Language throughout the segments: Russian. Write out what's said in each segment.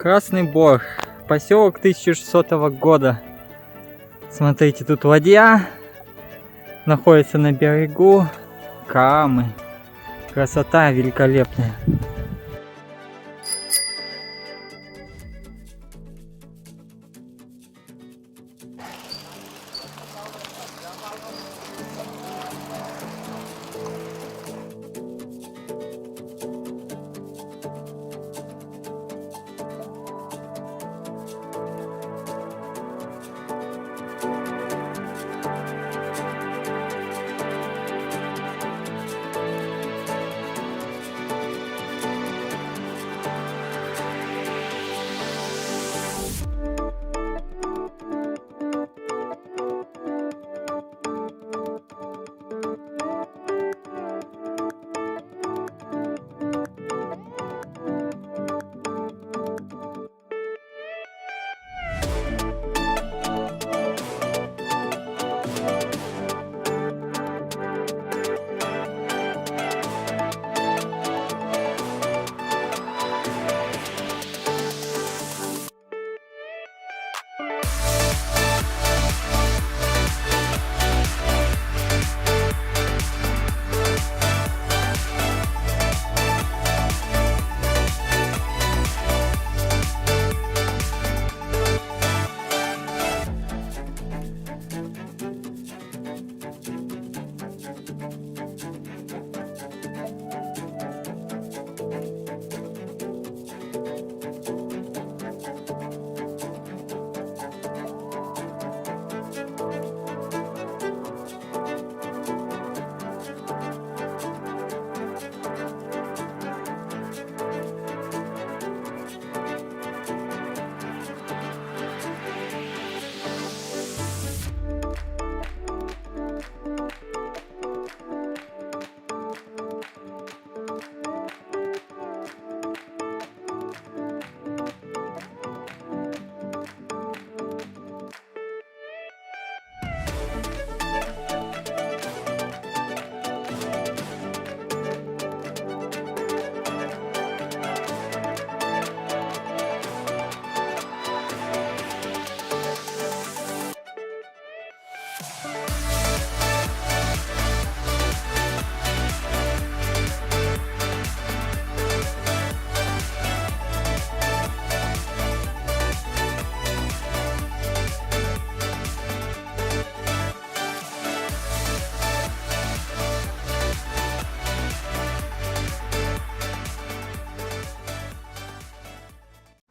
Красный Бор, поселок 1600 года. Смотрите, тут ладья находится на берегу, Каамы. Красота великолепная.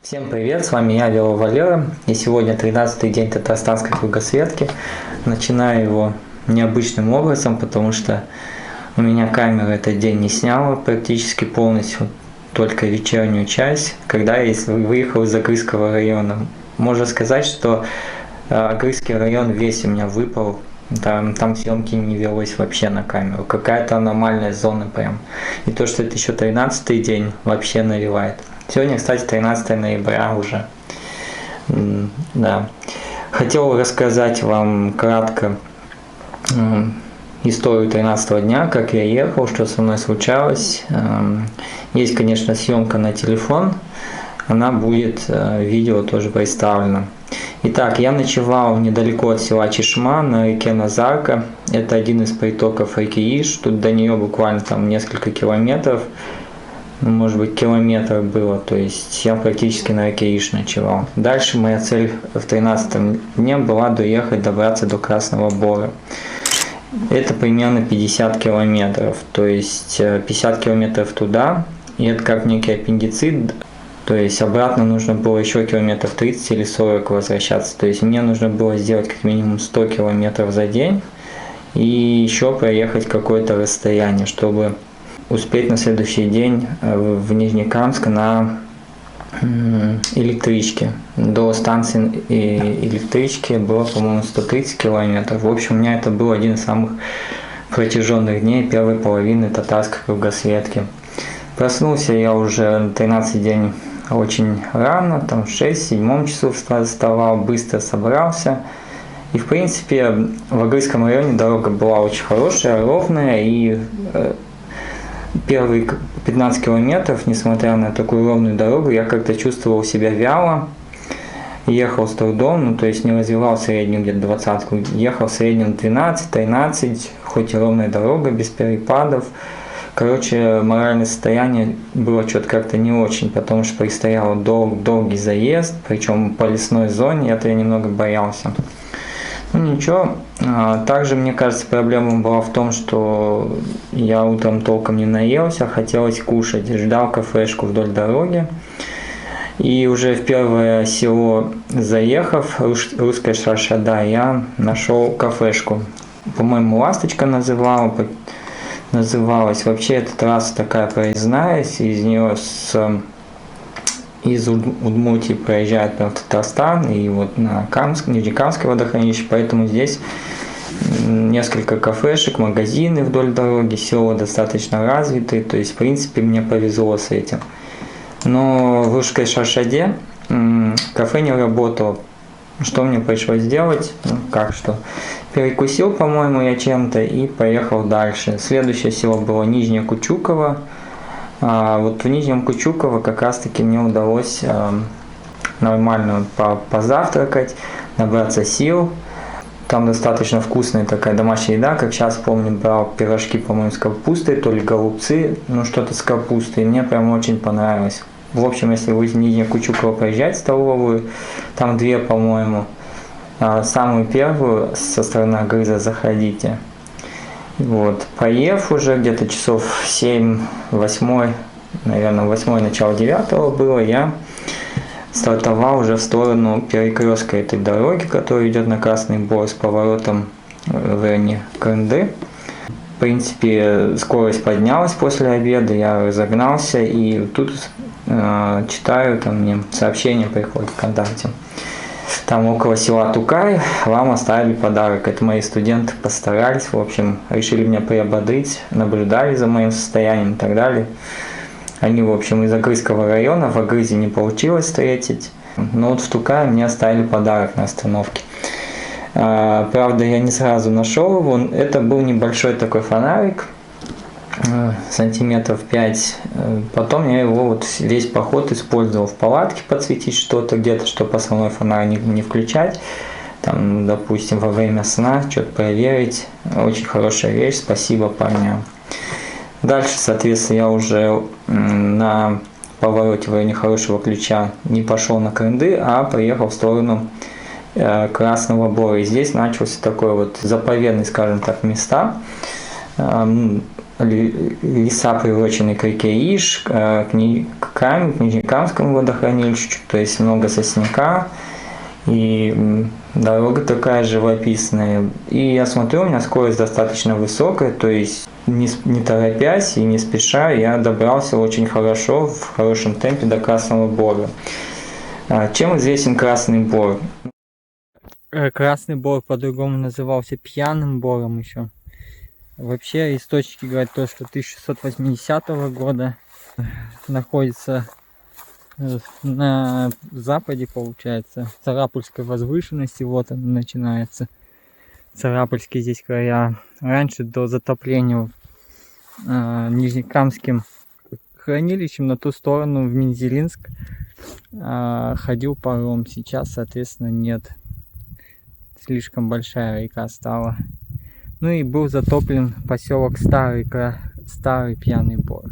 Всем привет, с вами я, Вела Валера, и сегодня 13-й день татарстанской кругосветки. Начинаю его необычным образом, потому что у меня камера этот день не сняла практически полностью, только вечернюю часть, когда я выехал из Агрызского района. Можно сказать, что Агрызский район весь у меня выпал, там съемки не велось вообще на камеру, какая-то аномальная зона прям. И то, что это еще 13-й день, вообще навевает. Сегодня, кстати, 13 ноября уже. Да. Хотел рассказать вам кратко историю 13-го дня, как я ехал, что со мной случалось. Есть, конечно, съемка на телефон, она будет видео тоже представлена. Итак, я ночевал недалеко от села Чешма на реке Назарка. Это один из притоков реки Иш, тут до нее буквально там несколько километров. Может быть, километр было, то есть я практически на реке Иш ночевал. Дальше моя цель в 13-м дне была добраться до Красного Бора. Это примерно 50 километров, то есть 50 километров туда, и это как некий аппендицит, то есть обратно нужно было еще километров 30 или 40 возвращаться, то есть мне нужно было сделать как минимум 100 километров за день и еще проехать какое-то расстояние, чтобы успеть на следующий день в Нижнекамск на электричке. До станции электрички было, по-моему, 130 километров. В общем, у меня это был один из самых протяженных дней первой половины татарской кругосветки. Проснулся я уже 13 день очень рано, там в 6-7 часу вставал, быстро собрался. И в принципе в Агрызском районе дорога была очень хорошая, ровная, и первые 15 километров, несмотря на такую ровную дорогу, я как-то чувствовал себя вяло. Ехал с трудом, ну то есть не развивал среднюю где-то 20-ку, ехал в среднем 12-13, хоть и ровная дорога, без перепадов. Короче, моральное состояние было что-то как-то не очень, потому что предстоял долгий заезд, причем по лесной зоне, это я немного боялся. Ну ничего, также, мне кажется, проблема была в том, что я утром толком не наелся, хотелось кушать, ждал кафешку вдоль дороги. И уже в первое село заехав, русская Шаршада, я нашел кафешку. По-моему, «Ласточка» называлась. Вообще эта трасса такая проездная, из нее из Удмуртии проезжает прям в Татарстан и вот на Нижнекамское водохранилище, поэтому здесь несколько кафешек, магазины вдоль дороги, село достаточно развитые, то есть в принципе мне повезло с этим. Но в русской Шаршаде кафе не работало. Что мне пришлось сделать? Ну, как что? Перекусил, по-моему, я чем-то и поехал дальше. Следующее село было Нижнее Кучуково. Вот в Нижнем Кучуково как раз-таки мне удалось нормально позавтракать, набраться сил. Там достаточно вкусная такая домашняя еда, как сейчас помню, брал пирожки, по-моему, с капустой, то ли голубцы, ну что-то с капустой, мне прям очень понравилось. В общем, если вы в Нижнее Кучуково проезжаете столовую, там две, по-моему, самую первую со стороны Агрыза заходите. Вот, поев уже где-то часов 7-8, наверное, 8 начало 9 было, я стартовал уже в сторону перекрестка этой дороги, которая идет на Красный Бор с поворотом в районе Крынды. В принципе, скорость поднялась после обеда, я разогнался, и тут читаю, там мне сообщение приходит ВКонтакте. Там около села Тукай вам оставили подарок. Это мои студенты постарались, в общем, решили меня приободрить, наблюдали за моим состоянием и так далее. Они, в общем, из Агрызского района, в Агрызе не получилось встретить, но вот в Тукае мне оставили подарок на остановке. Правда, я не сразу нашел его, это был небольшой такой фонарик, сантиметров 5. Потом я его вот весь поход использовал в палатке подсветить что-то где-то, чтобы основной фонарь не включать. Там, допустим, во время сна что-то проверить. Очень хорошая вещь, спасибо парням. Дальше, соответственно, я уже на повороте в районе Хорошего Ключа не пошел на Крынды, а приехал в сторону Красного Бора. И здесь начался такой вот заповедный, скажем так, места. Леса, приуроченные к реке Иш, к Нижнекамскому водохранилищу, то есть много сосняка, и дорога такая живописная. И я смотрю, у меня скорость достаточно высокая, то есть не торопясь и не спеша я добрался очень хорошо, в хорошем темпе до Красного Бора. Чем известен Красный Бор? Красный Бор по-другому назывался Пьяным Бором еще. Вообще источники говорят то, что 1680 года находится на западе, получается, Царапульской возвышенности, вот она начинается. Царапульские здесь края. Раньше до затопления Нижнекамским хранилищем на ту сторону в Мензелинск ходил паром. Сейчас, соответственно, нет. Слишком большая река стала. Ну и был затоплен поселок Старый Пьяный Бор.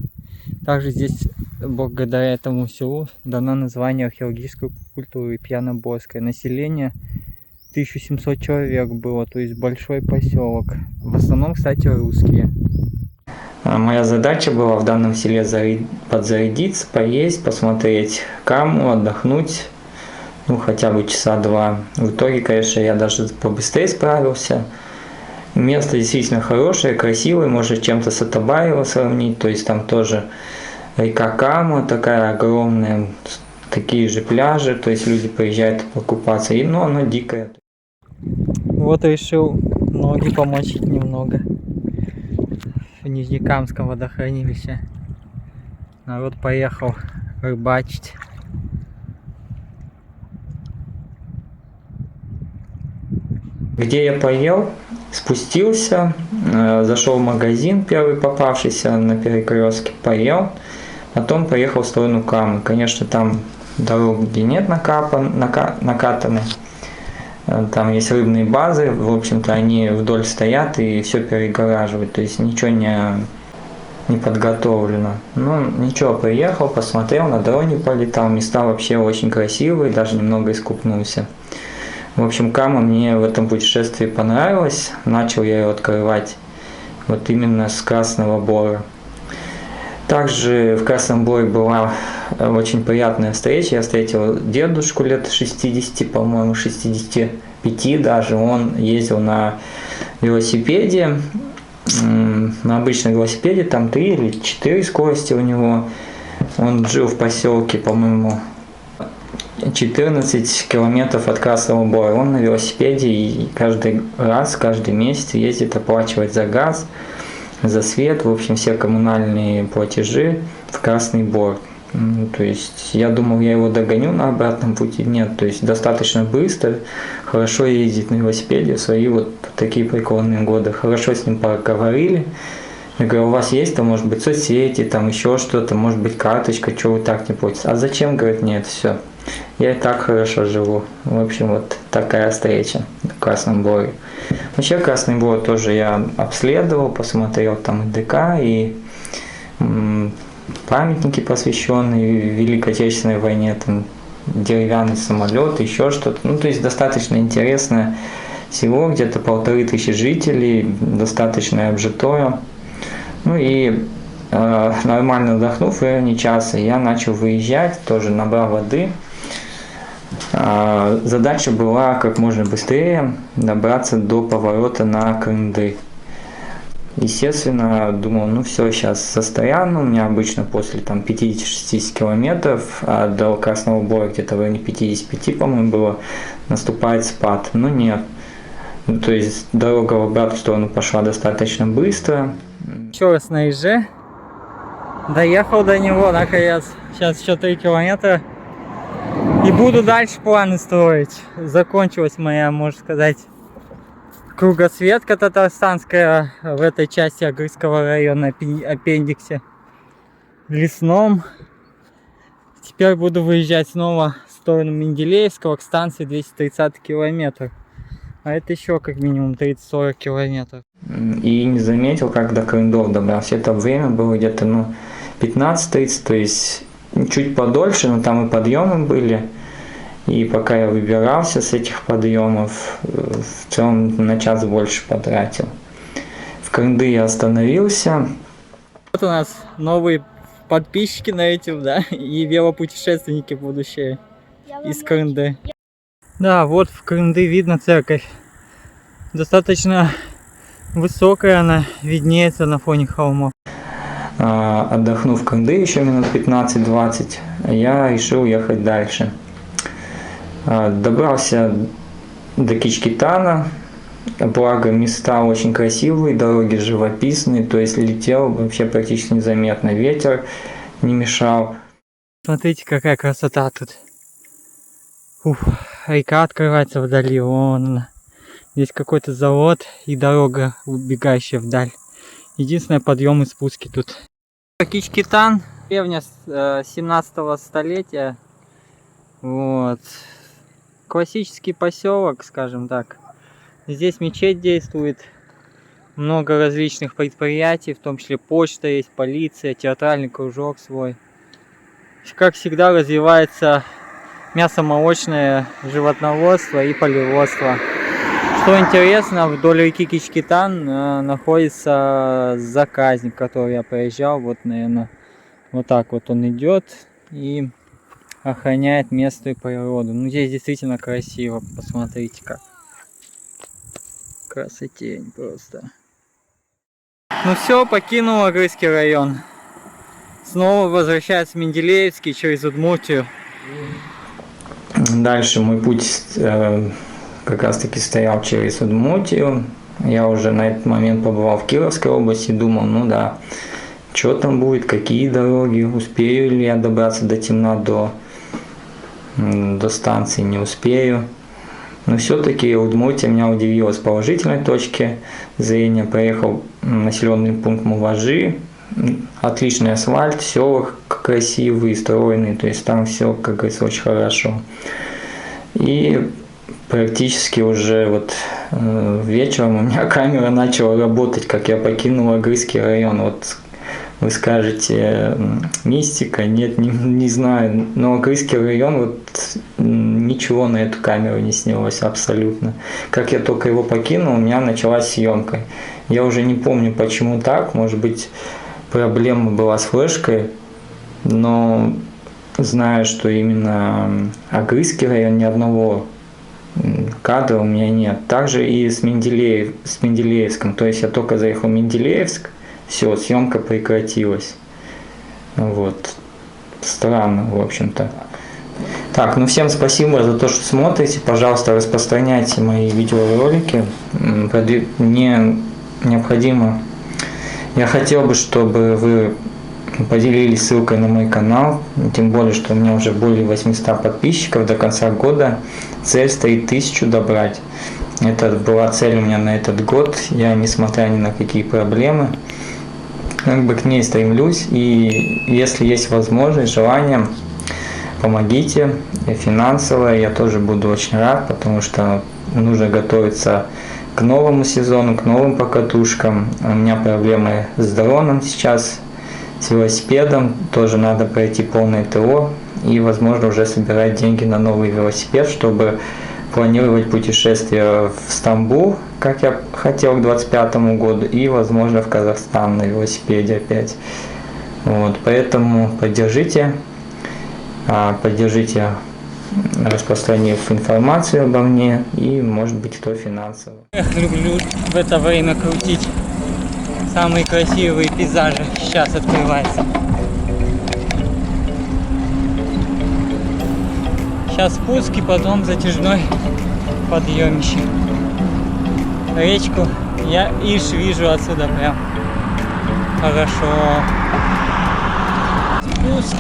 Также здесь, благодаря этому селу, дано название археологической культуры Пьяноборское. Население 1700 человек было, то есть большой поселок. В основном, кстати, русские. Моя задача была в данном селе подзарядиться, поесть, посмотреть Каму, отдохнуть, ну хотя бы часа два. В итоге, конечно, я даже побыстрее справился. Место действительно хорошее, красивое, может чем-то с Атабаево сравнить, то есть там тоже река Кама такая огромная, такие же пляжи, то есть люди приезжают покупаться, и, но оно дикое. Вот решил ноги помочить немного в Нижнекамском водохранилище. Народ поехал рыбачить. Где я поел? Спустился, зашел в магазин, первый попавшийся на перекрестке, поел, потом поехал в сторону Камы. Конечно, там дороги нет накатаны, там есть рыбные базы, в общем-то они вдоль стоят и все перегораживают, то есть ничего не подготовлено. Ну, ничего, приехал, посмотрел, на дроне полетал, места вообще очень красивые, даже немного искупнулся. В общем, Кама мне в этом путешествии понравилась. Начал я ее открывать вот именно с Красного Бора. Также в Красном Боре была очень приятная встреча. Я встретил дедушку лет 60, по-моему, 65 даже. Он ездил на велосипеде, на обычном велосипеде, там 3 или 4 скорости у него. Он жил в поселке, по-моему, 14 километров от Красного Бора. Он на велосипеде и каждый месяц ездит, оплачивать за газ, за свет, в общем, все коммунальные платежи в Красный Бор. То есть я думал, я его догоню на обратном пути. Нет, то есть достаточно быстро, хорошо ездить на велосипеде в свои вот такие прикольные годы. Хорошо с ним поговорили. Я говорю, у вас есть там, может быть, соцсети, там еще что-то, может быть, карточка, что вы так не платите? А зачем? Говорит, нет, все. Я и так хорошо живу. В общем, вот такая встреча в Красном Боре. Вообще, Красный Бор тоже я обследовал, посмотрел там и ДК, и памятники, посвященные Великой Отечественной войне, там деревянный самолет, еще что-то. Ну, то есть достаточно интересное село, где-то 1500 жителей, достаточно обжитое. Ну и нормально отдохнув в районе часа, я начал выезжать, тоже набрал воды. Задача была как можно быстрее добраться до поворота на Крынды. Естественно, думал, ну все, сейчас застряну. У меня обычно после там 50-60 километров, а до Красного Бора где-то в районе 55, по-моему, было, наступает спад. Но нет. Ну, то есть дорога в обратную сторону пошла достаточно быстро. Еще раз на Иже. Доехал до него, наконец. Сейчас еще 3 километра. И буду дальше планы строить. Закончилась моя, можно сказать, кругосветка татарстанская в этой части Агрырского района, аппендиксе лесном. Теперь буду выезжать снова в сторону Менделеевского к станции 230 километров. А это еще как минимум 30-40 километров. И не заметил, как до Крындов добрался. Это время было где-то 15-30, то есть чуть подольше, но там и подъемы были. И пока я выбирался с этих подъемов, в целом на час больше потратил. В Крынды я остановился. Вот у нас новые подписчики на YouTube, да, и велопутешественники будущие из Крынды. Да, вот в Крынды видно церковь. Достаточно высокая она, виднеется на фоне холмов. Отдохнув в Крынды еще минут 15-20, я решил ехать дальше. Добрался до Кичкитана, благо места очень красивые, дороги живописные, то есть летел вообще практически незаметно, ветер не мешал. Смотрите, какая красота тут. Ух, река открывается вдали, вон она. Здесь какой-то завод и дорога, убегающая вдаль. Единственное, подъем и спуски тут. Кичкитан, деревня 17 столетия. Вот. Классический поселок, скажем так. Здесь мечеть действует, много различных предприятий, в том числе почта есть, полиция, театральный кружок свой. Как всегда развивается мясомолочное животноводство и полеводство. Что интересно, вдоль реки Кичкитан находится заказник, который я проезжал. Вот, наверное, вот так вот он идет и охраняет местную природу. Ну, здесь действительно красиво, посмотрите как. Красотень просто. Ну все, покинул Агрырский район. Снова возвращается в Менделеевский через Удмуртию. Дальше мой путь как раз таки стоял через Удмуртию. Я уже на этот момент побывал в Кировской области, думал, ну да, что там будет, какие дороги, успею ли я добраться до темна, до станции, не успею. Но все-таки Удмуртия меня удивила с положительной точки зрения. Проехал населенный пункт Муважи, отличный асфальт, села красивые, стройные, то есть там все, как говорится, очень хорошо. И практически уже вот вечером у меня камера начала работать, как я покинул Агрызский район. Вот вы скажете, мистика? Нет, не знаю. Но Агрызский район, вот ничего на эту камеру не снялось абсолютно. Как я только его покинул, у меня началась съемка. Я уже не помню, почему так. Может быть, проблема была с флешкой. Но знаю, что именно Агрызский район, ни одного кадра у меня нет. Также и с Менделеевском. То есть я только заехал в Менделеевск, все, съемка прекратилась. Вот. Странно, в общем-то. Так, ну всем спасибо за то, что смотрите. Пожалуйста, распространяйте мои видеоролики. Мне необходимо... Я хотел бы, чтобы вы поделились ссылкой на мой канал. Тем более, что у меня уже более 800 подписчиков. До конца года цель стоит 1000 добрать. Это была цель у меня на этот год. Я, несмотря ни на какие проблемы, как бы к ней стремлюсь. И если есть возможность, желание, помогите финансово. Я тоже буду очень рад, потому что нужно готовиться к новому сезону, к новым покатушкам. У меня проблемы с дроном сейчас, с велосипедом. Тоже надо пройти полное ТО. И, возможно, уже собирать деньги на новый велосипед, чтобы планировать путешествие в Стамбул, как я хотел к 2025 году, и, возможно, в Казахстан на велосипеде опять. Вот, поэтому поддержите распространив информацию обо мне и, может быть, кто финансово. Я люблю в это время крутить. Самые красивые пейзажи сейчас открываются. Сейчас спуск и потом затяжной подъемище. Речку я вижу отсюда прям хорошо. Спуск.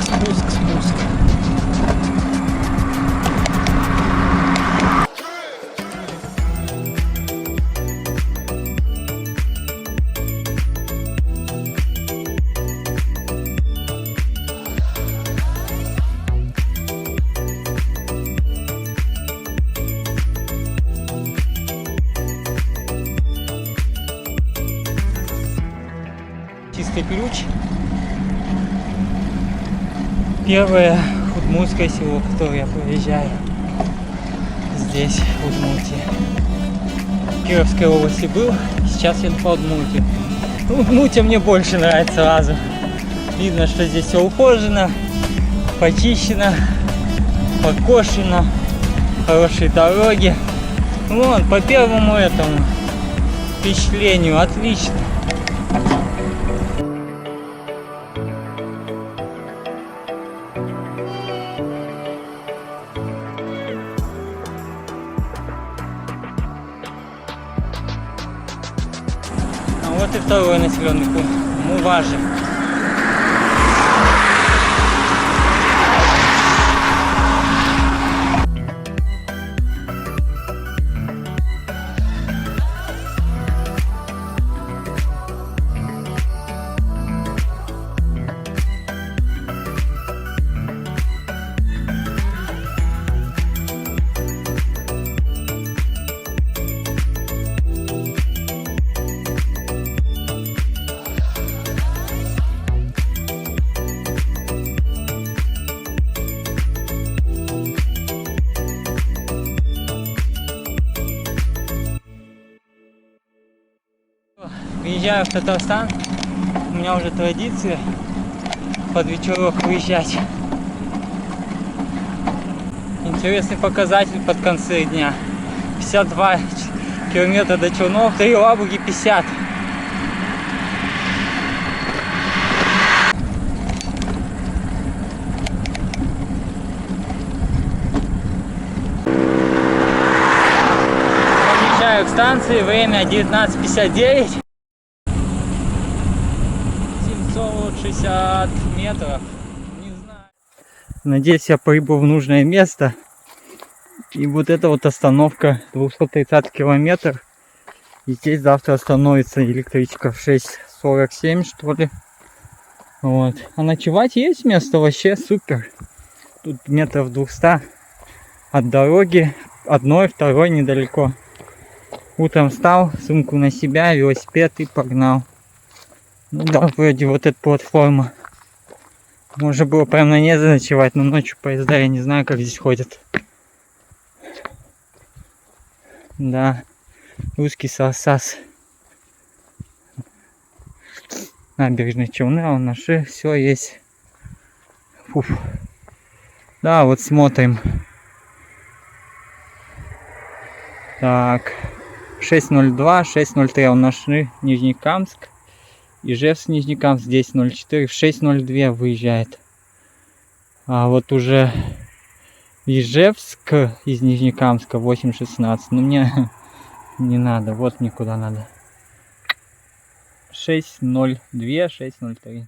Чистый ключ. Первое удмуртское село, которое я проезжаю здесь, в Удмуртии. В Кировской области был, сейчас еду по Удмуртии. Удмуртия мне больше нравится сразу. Видно, что здесь все ухожено, почищено, покошено, хорошие дороги. Вон, по первому этому впечатлению отлично. Вот и второй населенный пункт Муважи. Приезжаю в Татарстан, у меня уже традиция под вечерок выезжать. Интересный показатель под конце дня. 52 километра до Челнов, до Елабуги 50. Подъезжаю к станции, время 19:59. 760 метров. Не знаю. Надеюсь, я прибыл в нужное место. И вот эта вот остановка 230 километр. И здесь завтра остановится электричка в 6:47, что ли. Вот. А ночевать есть место, вообще супер. Тут метров 200 от дороги. Одной, второй недалеко. Утром встал, сумку на себя, велосипед и погнал. Ну да, вроде вот эта платформа. Можно было прям на ней заночевать, но ночью поезда я не знаю, как здесь ходят. Да, русский Сарсас. Набережные Челны, Алнаши, все есть. Фуф. Да, вот смотрим. Так, 6:02, 6:03 Алнаши, Нижнекамск. Ижевск, Нижнекамск, здесь 0:04, в 6:02 выезжает. А вот уже Ижевск из Нижнекамска 8:16. Но мне не надо, вот мне куда надо. 6:02, 6:03.